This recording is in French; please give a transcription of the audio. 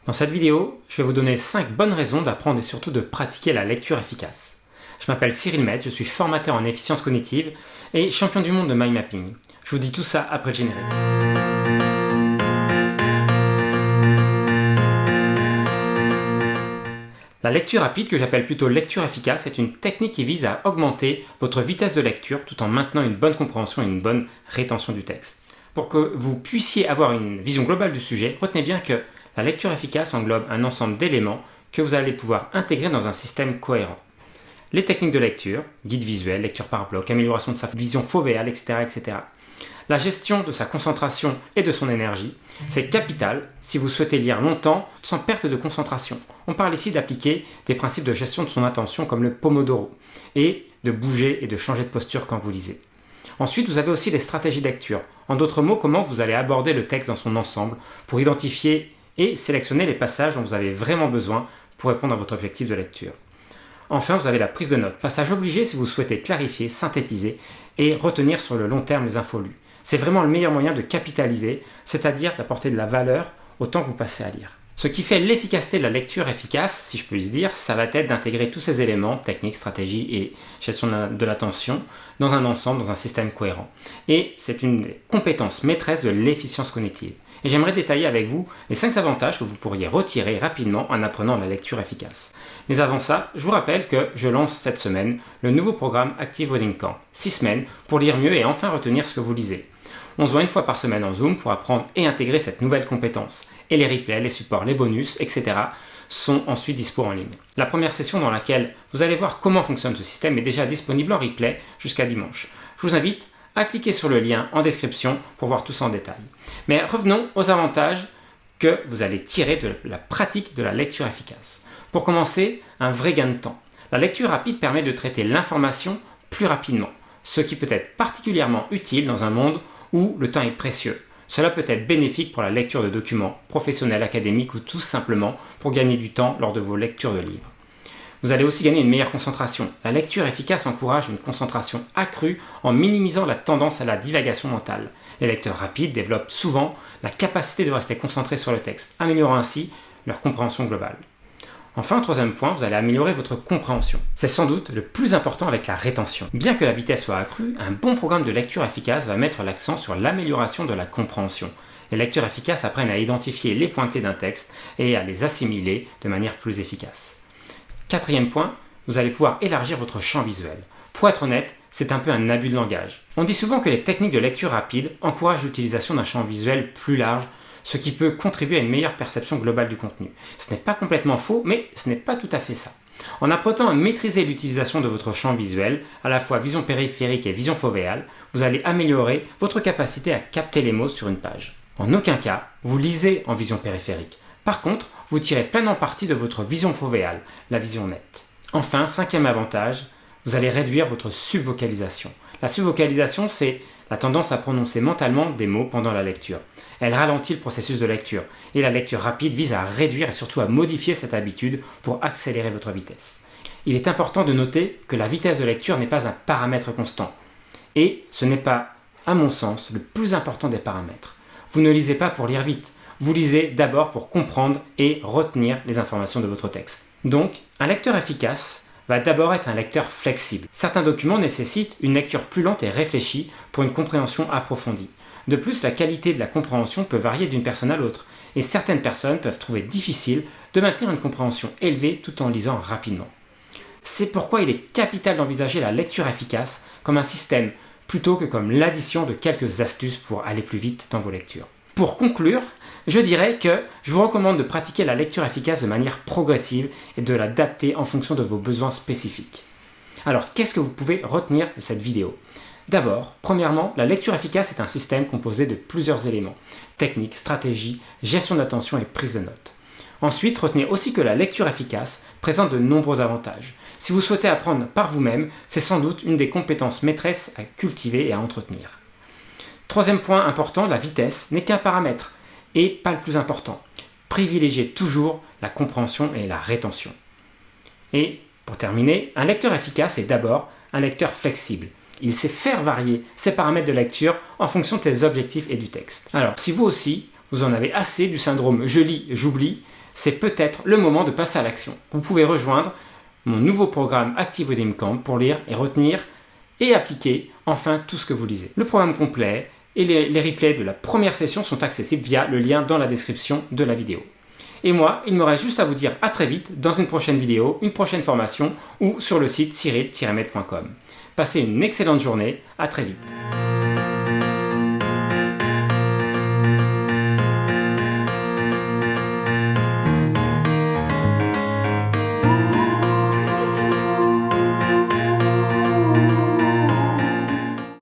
Dans cette vidéo, je vais vous donner 5 bonnes raisons d'apprendre et surtout de pratiquer la lecture efficace. Je m'appelle Cyril Metz, je suis formateur en efficience cognitive et champion du monde de mind mapping. Je vous dis tout ça après le générique. La lecture rapide, que j'appelle plutôt lecture efficace, est une technique qui vise à augmenter votre vitesse de lecture tout en maintenant une bonne compréhension et une bonne rétention du texte. Pour que vous puissiez avoir une vision globale du sujet, retenez bien que la lecture efficace englobe un ensemble d'éléments que vous allez pouvoir intégrer dans un système cohérent. Les techniques de lecture, guide visuel, lecture par bloc, amélioration de sa vision fovéale, etc., etc. La gestion de sa concentration et de son énergie, c'est capital si vous souhaitez lire longtemps sans perte de concentration. On parle ici d'appliquer des principes de gestion de son attention comme le Pomodoro et de bouger et de changer de posture quand vous lisez. Ensuite, vous avez aussi les stratégies de lecture. En d'autres mots, comment vous allez aborder le texte dans son ensemble pour identifier et sélectionner les passages dont vous avez vraiment besoin pour répondre à votre objectif de lecture. Enfin, vous avez la prise de notes, passage obligé si vous souhaitez clarifier, synthétiser et retenir sur le long terme les infos lues. C'est vraiment le meilleur moyen de capitaliser, c'est-à-dire d'apporter de la valeur au temps que vous passez à lire. Ce qui fait l'efficacité de la lecture efficace, si je puis dire, ça va être d'intégrer tous ces éléments, techniques, stratégies et gestion de l'attention, dans un ensemble, dans un système cohérent. Et c'est une des compétences maîtresses de l'efficience cognitive. Et j'aimerais détailler avec vous les 5 avantages que vous pourriez retirer rapidement en apprenant la lecture efficace. Mais avant ça, je vous rappelle que je lance cette semaine le nouveau programme Active Reading Camp. 6 semaines pour lire mieux et enfin retenir ce que vous lisez. On se voit une fois par semaine en Zoom pour apprendre et intégrer cette nouvelle compétence. Et les replays, les supports, les bonus, etc. sont ensuite dispo en ligne. La première session dans laquelle vous allez voir comment fonctionne ce système est déjà disponible en replay jusqu'à dimanche. Je vous invite à cliquer sur le lien en description pour voir tout ça en détail. Mais revenons aux avantages que vous allez tirer de la pratique de la lecture efficace. Pour commencer, un vrai gain de temps. La lecture rapide permet de traiter l'information plus rapidement, ce qui peut être particulièrement utile dans un monde où le temps est précieux. Cela peut être bénéfique pour la lecture de documents professionnels, académiques ou tout simplement pour gagner du temps lors de vos lectures de livres. Vous allez aussi gagner une meilleure concentration. La lecture efficace encourage une concentration accrue en minimisant la tendance à la divagation mentale. Les lecteurs rapides développent souvent la capacité de rester concentrés sur le texte, améliorant ainsi leur compréhension globale. Enfin, troisième point, vous allez améliorer votre compréhension. C'est sans doute le plus important avec la rétention. Bien que la vitesse soit accrue, un bon programme de lecture efficace va mettre l'accent sur l'amélioration de la compréhension. Les lecteurs efficaces apprennent à identifier les points clés d'un texte et à les assimiler de manière plus efficace. Quatrième point, vous allez pouvoir élargir votre champ visuel. Pour être honnête, c'est un peu un abus de langage. On dit souvent que les techniques de lecture rapide encouragent l'utilisation d'un champ visuel plus large, ce qui peut contribuer à une meilleure perception globale du contenu. Ce n'est pas complètement faux, mais ce n'est pas tout à fait ça. En apprenant à maîtriser l'utilisation de votre champ visuel, à la fois vision périphérique et vision fovéale, vous allez améliorer votre capacité à capter les mots sur une page. En aucun cas, vous lisez en vision périphérique. Par contre, vous tirez pleinement parti de votre vision fovéale, la vision nette. Enfin, cinquième avantage, vous allez réduire votre subvocalisation. La subvocalisation, c'est la tendance à prononcer mentalement des mots pendant la lecture. Elle ralentit le processus de lecture et la lecture rapide vise à réduire et surtout à modifier cette habitude pour accélérer votre vitesse. Il est important de noter que la vitesse de lecture n'est pas un paramètre constant et ce n'est pas, à mon sens, le plus important des paramètres. Vous ne lisez pas pour lire vite. Vous lisez d'abord pour comprendre et retenir les informations de votre texte. Donc, un lecteur efficace va d'abord être un lecteur flexible. Certains documents nécessitent une lecture plus lente et réfléchie pour une compréhension approfondie. De plus, la qualité de la compréhension peut varier d'une personne à l'autre, et certaines personnes peuvent trouver difficile de maintenir une compréhension élevée tout en lisant rapidement. C'est pourquoi il est capital d'envisager la lecture efficace comme un système plutôt que comme l'addition de quelques astuces pour aller plus vite dans vos lectures. Pour conclure, je dirais que je vous recommande de pratiquer la lecture efficace de manière progressive et de l'adapter en fonction de vos besoins spécifiques. Alors, qu'est-ce que vous pouvez retenir de cette vidéo ? D'abord, premièrement, la lecture efficace est un système composé de plusieurs éléments : technique, stratégie, gestion d'attention et prise de notes. Ensuite, retenez aussi que la lecture efficace présente de nombreux avantages. Si vous souhaitez apprendre par vous-même, c'est sans doute une des compétences maîtresses à cultiver et à entretenir. Troisième point important, la vitesse n'est qu'un paramètre et pas le plus important. Privilégiez toujours la compréhension et la rétention. Et pour terminer, un lecteur efficace est d'abord un lecteur flexible. Il sait faire varier ses paramètres de lecture en fonction de ses objectifs et du texte. Alors, si vous aussi, vous en avez assez du syndrome « je lis, j'oublie », c'est peut-être le moment de passer à l'action. Vous pouvez rejoindre mon nouveau programme Active Reading Camp pour lire et retenir et appliquer enfin tout ce que vous lisez. Le programme complet et les replays de la première session sont accessibles via le lien dans la description de la vidéo. Et moi, il me reste juste à vous dire à très vite dans une prochaine vidéo, une prochaine formation ou sur le site cyril-med.com. Passez une excellente journée, à très vite.